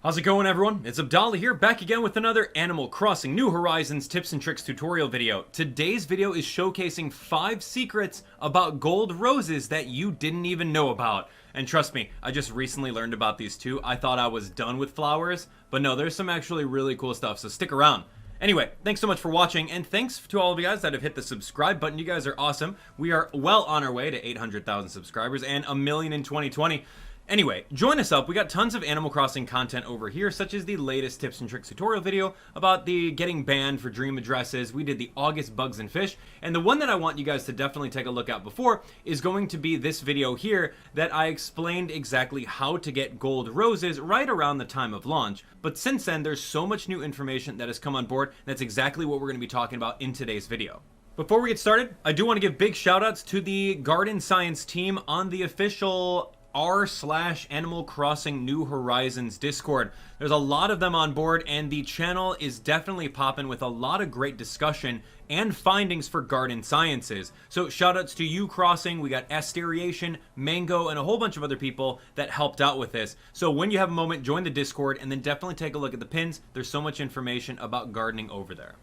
How's it going, everyone? It's Abdallah here, back again with another Animal Crossing New Horizons tips and tricks tutorial video. Today's video is showcasing 5 secrets about gold roses that you didn't even know about. And trust me, I just recently learned about these too. I thought I was done with flowers, but no, there's some actually really cool stuff, so stick around. Anyway, thanks so much for watching, and thanks to all of you guys that have hit the subscribe button. You guys are awesome. We are well on our way to 800,000 subscribers and a million in 2020. Anyway, join us up. We got tons of Animal Crossing content over here, such as the latest tips and tricks tutorial video about the getting banned for dream addresses. We did the August bugs and fish, and the one that I want you guys to definitely take a look at before is going to be this video here that I explained exactly how to get gold roses right around the time of launch. But since then, there's so much new information that has come on board. That's exactly what we're going to be talking about in today's video. Before we get started, I do want to give big shout outs to the Garden Science team on the official r/Animal Crossing New Horizons Discord. There's a lot of them on board, and the channel is definitely popping with a lot of great discussion and findings for garden sciences. So shoutouts to you, Crossing. We got Asteriation, Mango, and a whole bunch of other people that helped out with this. So when you have a moment, join the Discord and then definitely take a look at the pins. There's so much information about gardening over there.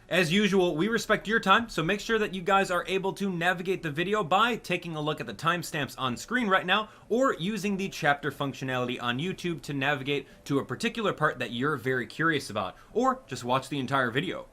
As usual, we respect your time, so make sure that you guys are able to navigate the video by taking a look at the timestamps on screen right now, or using the chapter functionality on YouTube to navigate to a particular part that you're very curious about, or just watch the entire video.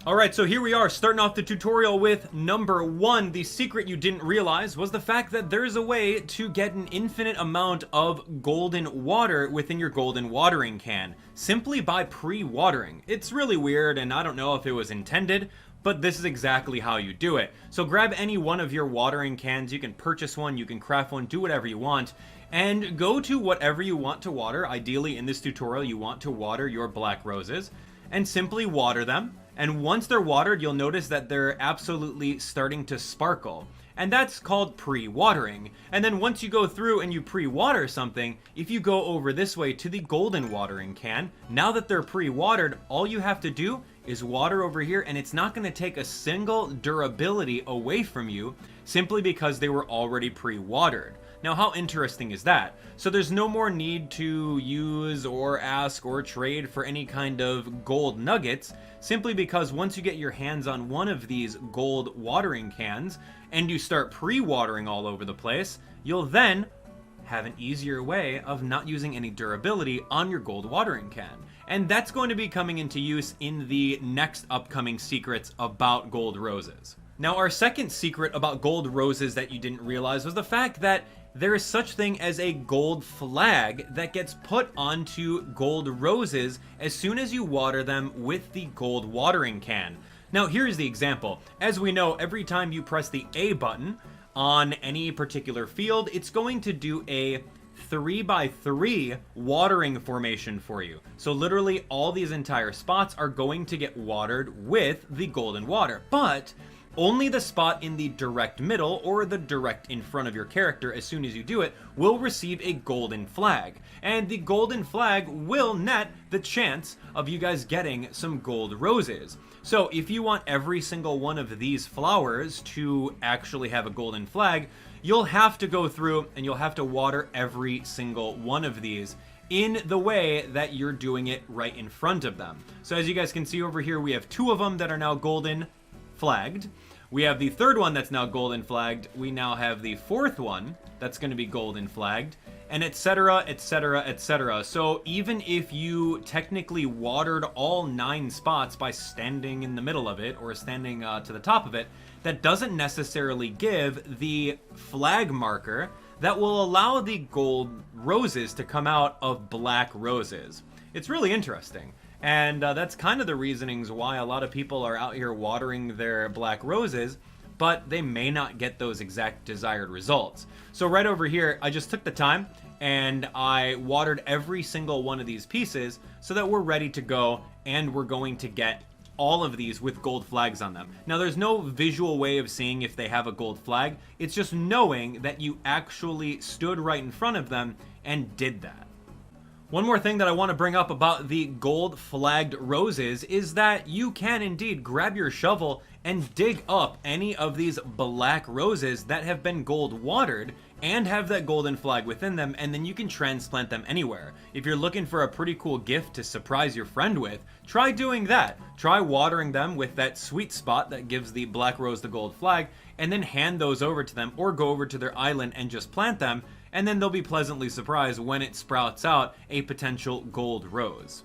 Alright, so here we are, starting off the tutorial with number 1. The secret you didn't realize was the fact that there's a way to get an infinite amount of golden water within your golden watering can, simply by pre-watering. It's really weird, and I don't know if it was intended, but this is exactly how you do it. So grab any one of your watering cans. You can purchase one, you can craft one, do whatever you want, and go to whatever you want to water. Ideally, in this tutorial, you want to water your black roses, and simply water them. And once they're watered, you'll notice that they're absolutely starting to sparkle. And that's called pre-watering. And then once you go through and you pre-water something, if you go over this way to the golden watering can, now that they're pre-watered, all you have to do is water over here, and it's not going to take a single durability away from you simply because they were already pre-watered. Now, how interesting is that? So there's no more need to use or ask or trade for any kind of gold nuggets, simply because once you get your hands on one of these gold watering cans and you start pre-watering all over the place, you'll then have an easier way of not using any durability on your gold watering can. And that's going to be coming into use in the next upcoming secrets about gold roses. Now, our second secret about gold roses that you didn't realize was the fact that there is such thing as a gold flag that gets put onto gold roses as soon as you water them with the gold watering can. Now, here's the example. As we know, every time you press the A button on any particular field, it's going to do a 3x3 watering formation for you. So literally all these entire spots are going to get watered with the golden water, but only the spot in the direct middle or the direct in front of your character, as soon as you do it, will receive a golden flag. And the golden flag will net the chance of you guys getting some gold roses. So if you want every single one of these flowers to actually have a golden flag, you'll have to go through and you'll have to water every single one of these in the way that you're doing it right in front of them. So as you guys can see over here, we have 2 of them that are now golden flagged. We have the 3rd one that's now golden flagged. We now have the 4th one that's going to be golden flagged, and etc, etc, etc. So even if you technically watered all 9 spots by standing in the middle of it or standing to the top of it, that doesn't necessarily give the flag marker that will allow the gold roses to come out of black roses. It's really interesting. And that's kind of the reasonings why a lot of people are out here watering their black roses, but they may not get those exact desired results. So right over here, I just took the time and I watered every single one of these pieces so that we're ready to go, and we're going to get all of these with gold flags on them. Now, there's no visual way of seeing if they have a gold flag. It's just knowing that you actually stood right in front of them and did that. One more thing that I want to bring up about the gold flagged roses is that you can indeed grab your shovel and dig up any of these black roses that have been gold watered and have that golden flag within them, and then you can transplant them anywhere. If you're looking for a pretty cool gift to surprise your friend with, try doing that. Try watering them with that sweet spot that gives the black rose the gold flag, and then hand those over to them, or go over to their island and just plant them, and then they'll be pleasantly surprised when it sprouts out a potential gold rose.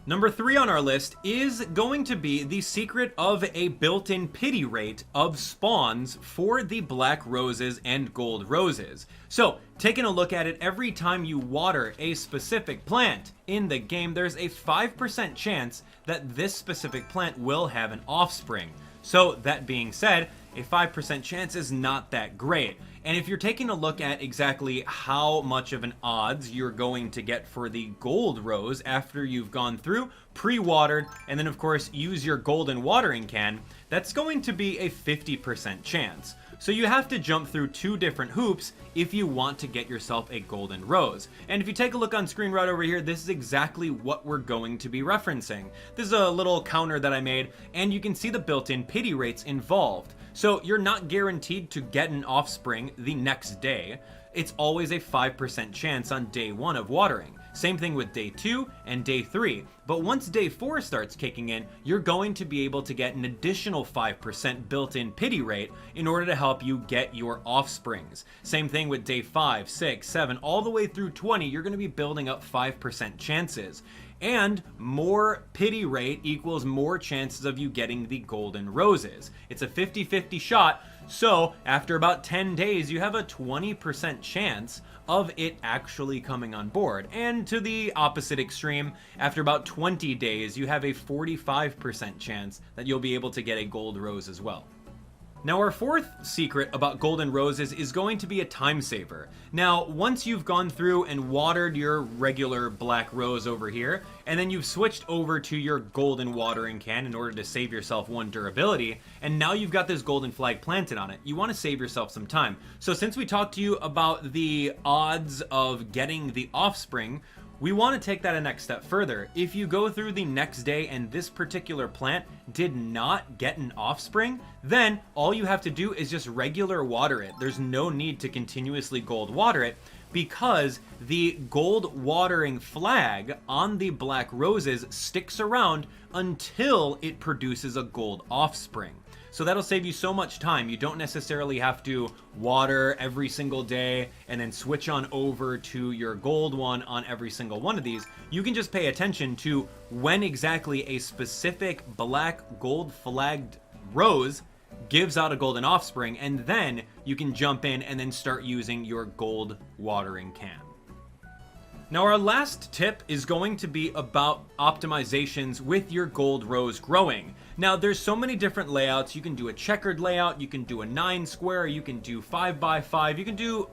Number 3 on our list is going to be the secret of a built-in pity rate of spawns for the black roses and gold roses. So, taking a look at it, every time you water a specific plant in the game, there's a 5% chance that this specific plant will have an offspring. So, that being said, a 5% chance is not that great. And if you're taking a look at exactly how much of an odds you're going to get for the gold rose after you've gone through, pre-watered, and then of course use your golden watering can, that's going to be a 50% chance. So you have to jump through 2 different hoops if you want to get yourself a golden rose. And if you take a look on screen right over here, this is exactly what we're going to be referencing. This is a little counter that I made, and you can see the built-in pity rates involved. So you're not guaranteed to get an offspring the next day. It's always a 5% chance on day 1 of watering. Same thing with day 2 and day 3. But once day 4 starts kicking in, you're going to be able to get an additional 5% built-in pity rate in order to help you get your offsprings. Same thing with day 5, 6, 7, all the way through 20, you're going to be building up 5% chances. And more pity rate equals more chances of you getting the golden roses. It's a 50-50 shot, so after about 10 days, you have a 20% chance of it actually coming on board. And to the opposite extreme, after about 20 days, you have a 45% chance that you'll be able to get a gold rose as well. Now, our 4th secret about golden roses is going to be a time saver. Now, once you've gone through and watered your regular black rose over here, and then you've switched over to your golden watering can in order to save yourself 1 durability, and now you've got this golden flag planted on it, you want to save yourself some time. So since we talked to you about the odds of getting the offspring, we want to take that a next step further. If you go through the next day and this particular plant did not get an offspring, then all you have to do is just regular water it. There's no need to continuously gold water it, because the gold watering flag on the black roses sticks around until it produces a gold offspring. So that'll save you so much time. You don't necessarily have to water every single day and then switch on over to your gold one on every single one of these. You can just pay attention to when exactly a specific black gold flagged rose gives out a golden offspring, and then you can jump in and then start using your gold watering can. Now, our last tip is going to be about optimizations with your gold rose growing. Now, there's so many different layouts. You can do a checkered layout, you can do a 9 square, you can do 5x5, you can do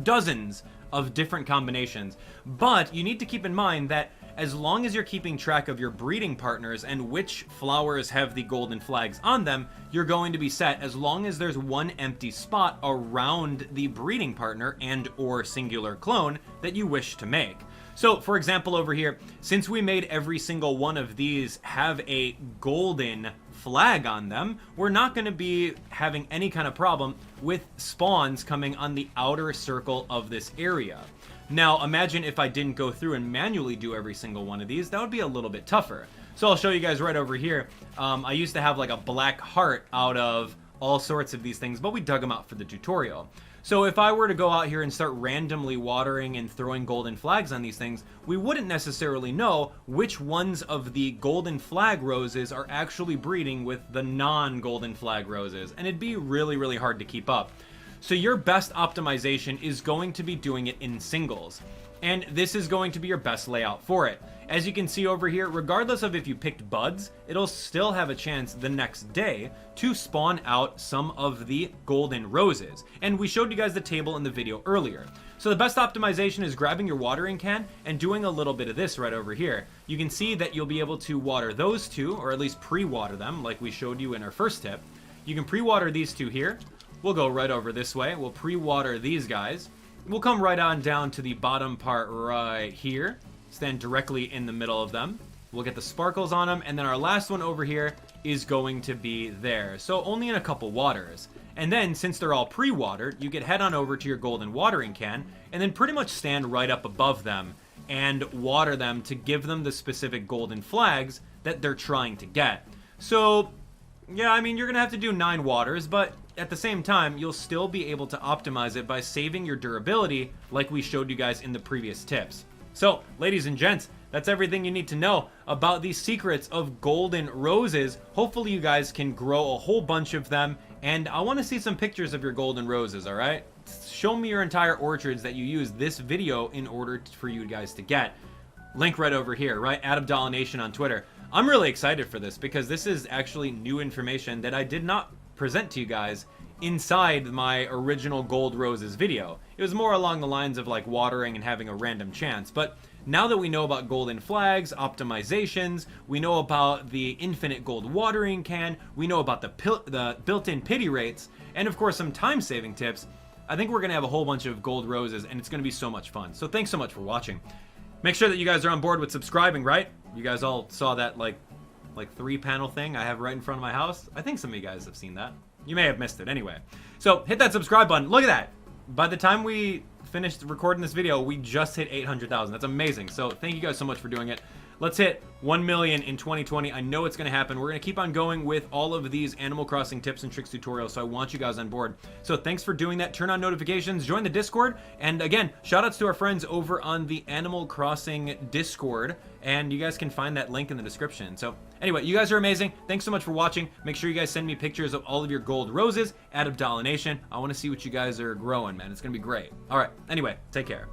dozens of different combinations. But you need to keep in mind that as long as you're keeping track of your breeding partners and which flowers have the golden flags on them, you're going to be set as long as there's 1 empty spot around the breeding partner and or singular clone that you wish to make. So, for example, over here, since we made every single one of these have a golden flag on them, we're not going to be having any kind of problem with spawns coming on the outer circle of this area. Now, imagine if I didn't go through and manually do every single one of these. That would be a little bit tougher. So I'll show you guys right over here. I used to have like a black heart out of all sorts of these things, but we dug them out for the tutorial. So if I were to go out here and start randomly watering and throwing golden flags on these things, we wouldn't necessarily know which ones of the golden flag roses are actually breeding with the non-golden flag roses, and it'd be really, really hard to keep up. So your best optimization is going to be doing it in singles, and this is going to be your best layout for it. As you can see over here, regardless of if you picked buds, it'll still have a chance the next day to spawn out some of the golden roses. And we showed you guys the table in the video earlier. So the best optimization is grabbing your watering can and doing a little bit of this right over here. You can see that you'll be able to water those 2, or at least pre-water them like we showed you in our first tip. You can pre-water these 2 here. We'll go right over this way. We'll pre-water these guys. We'll come right on down to the bottom part right here. stand directly in the middle of them. We'll get the sparkles on them, and then our last one over here is going to be there. So only in a couple waters. And then, since they're all pre-watered, you could head on over to your golden watering can, and then pretty much stand right up above them and water them to give them the specific golden flags that they're trying to get. So, yeah, I mean, you're going to have to do 9 waters, but at the same time, you'll still be able to optimize it by saving your durability like we showed you guys in the previous tips. So, ladies and gents, that's everything you need to know about the secrets of golden roses. Hopefully you guys can grow a whole bunch of them, and I want to see some pictures of your golden roses, alright? Show me your entire orchards that you use this video in order for you guys to get. Link right over here, right? Abdallah Nation on Twitter. I'm really excited for this because this is actually new information that I did not present to you guys inside my original gold roses video. It was more along the lines of like watering and having a random chance, but now that we know about golden flags, optimizations, we know about the infinite gold watering can, we know about the built-in pity rates, and of course some time-saving tips, I think we're going to have a whole bunch of gold roses, and it's going to be so much fun. So thanks so much for watching. Make sure that you guys are on board with subscribing, right? You guys all saw that like 3-panel thing I have right in front of my house. I think some of you guys have seen that. You may have missed it anyway. So hit that subscribe button. Look at that. By the time we finished recording this video, we just hit 800,000. That's amazing. So thank you guys so much for doing it. Let's hit 1 million in 2020. I know it's going to happen. We're going to keep on going with all of these Animal Crossing tips and tricks tutorials, so I want you guys on board. So thanks for doing that. Turn on notifications, join the Discord, and again, shout outs to our friends over on the Animal Crossing Discord, and you guys can find that link in the description. So anyway, you guys are amazing. Thanks so much for watching. Make sure you guys send me pictures of all of your gold roses at Abdallah Nation. I want to see what you guys are growing, man. It's going to be great. All right. Anyway, take care.